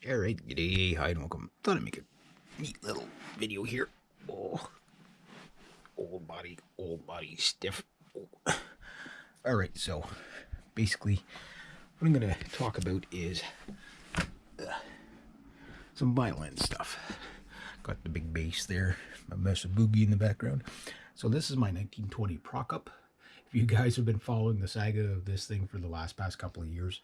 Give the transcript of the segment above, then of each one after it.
Alright, g'day, hi and welcome. Thought I'd make a neat little video here. Oh, old body stiff. Oh. Alright, so basically what I'm going to talk about is some violin stuff. Got the big bass there, my mess of boogie in the background. So this is my 1920 Prokop. If you guys have been following the saga of this thing for the past couple of years,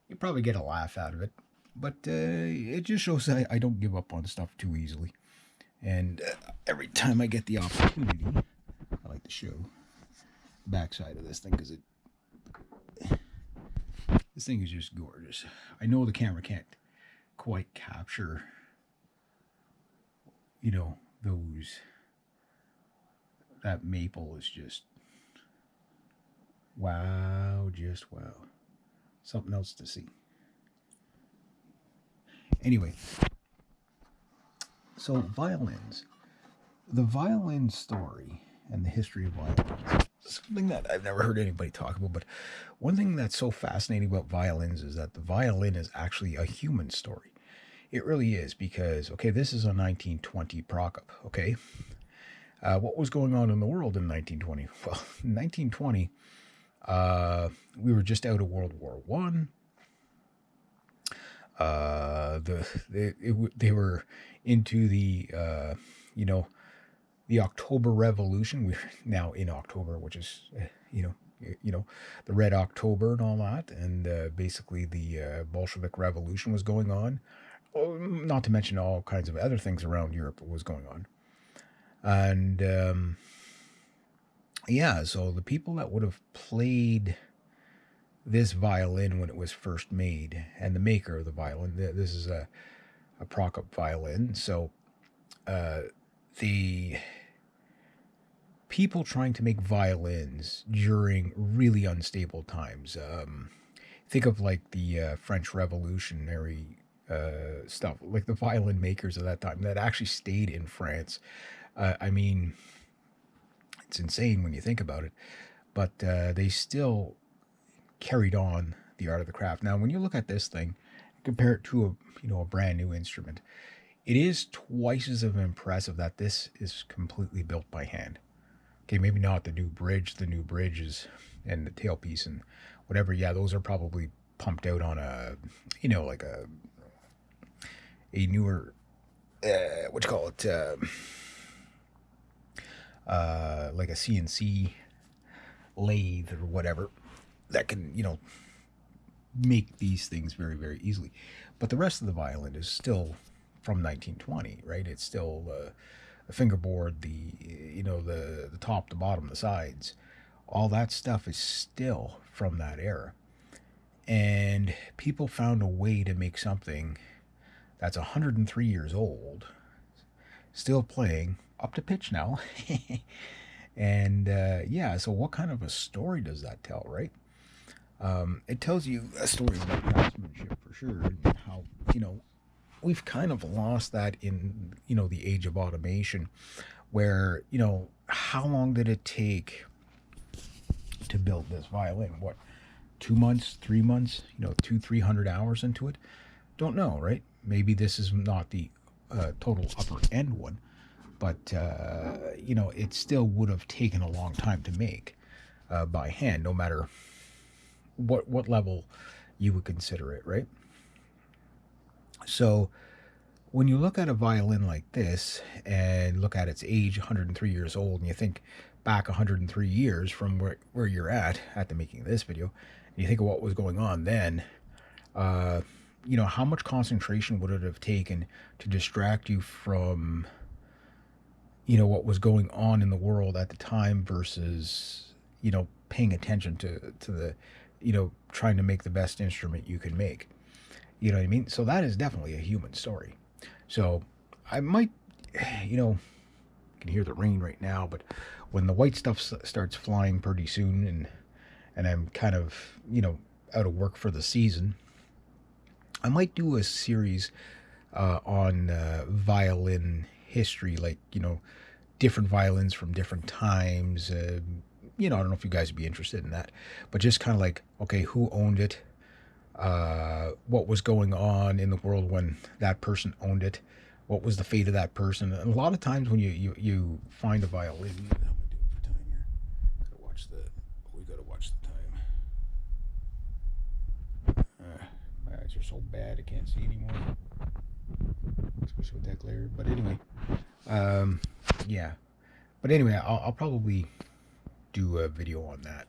you probably get a laugh out of it. But it just shows I don't give up on stuff too easily. And every time I get the opportunity, I like to show the backside of this thing because this thing is just gorgeous. I know the camera can't quite capture, that maple is just wow, just wow. Something else to see. Anyway, so violins. The violin story and the history of violins is something that I've never heard anybody talk about, but one thing that's so fascinating about violins is that the violin is actually a human story. It really is because, okay, this is a 1920 Prokop, okay? What was going on in the world in 1920? Well, in 1920, we were just out of World War One. They were into the the October Revolution. We're now in October, which is the Red October and all that, and basically the Bolshevik Revolution was going on. Not to mention all kinds of other things around Europe was going on, and so the people that would have played this violin when it was first made, and the maker of the violin, this is a Prokop violin, so the people trying to make violins during really unstable times, think of like the French Revolutionary stuff, like the violin makers of that time that actually stayed in France. I mean, it's insane when you think about it, but they still carried on the art of the craft. Now, when you look at this thing, compare it to a brand new instrument, it is twice as impressive that this is completely built by hand. Okay, maybe not the new bridge. The new bridge is, and the tailpiece and whatever. Yeah, those are probably pumped out on a, like a newer, what you call it, like a CNC lathe or whatever that can, make these things very, very easily. But the rest of the violin is still from 1920, right? It's still the fingerboard, the top, the bottom, the sides. All that stuff is still from that era. And people found a way to make something that's 103 years old, still playing up to pitch now. And so what kind of a story does that tell, right? It tells you a story about craftsmanship for sure, and how, we've kind of lost that in, the age of automation, where, how long did it take to build this violin? What, 2 months, 3 months, 300 hours into it? Don't know, right? Maybe this is not the total upper end one, but, it still would have taken a long time to make by hand, no matter what level you would consider it, right? So when you look at a violin like this and look at its age, 103 years old, and you think back 103 years from where you're at the making of this video, and you think of what was going on then, how much concentration would it have taken to distract you from, what was going on in the world at the time versus, paying attention to the, trying to make the best instrument you can make. You know what I mean? So that is definitely a human story. So I might, you can hear the rain right now, but when the white stuff starts flying pretty soon, and I'm kind of, out of work for the season, I might do a series on violin history, like, different violins from different times. I don't know if you guys would be interested in that, but just kind of like, okay, who owned it? what was going on in the world when that person owned it, what was the fate of that person. And a lot of times when you find a violin, how am I doing for time here? We gotta watch the time. My eyes are so bad I can't see anymore, especially with that glare. But anyway, yeah. But anyway, I'll probably do a video on that.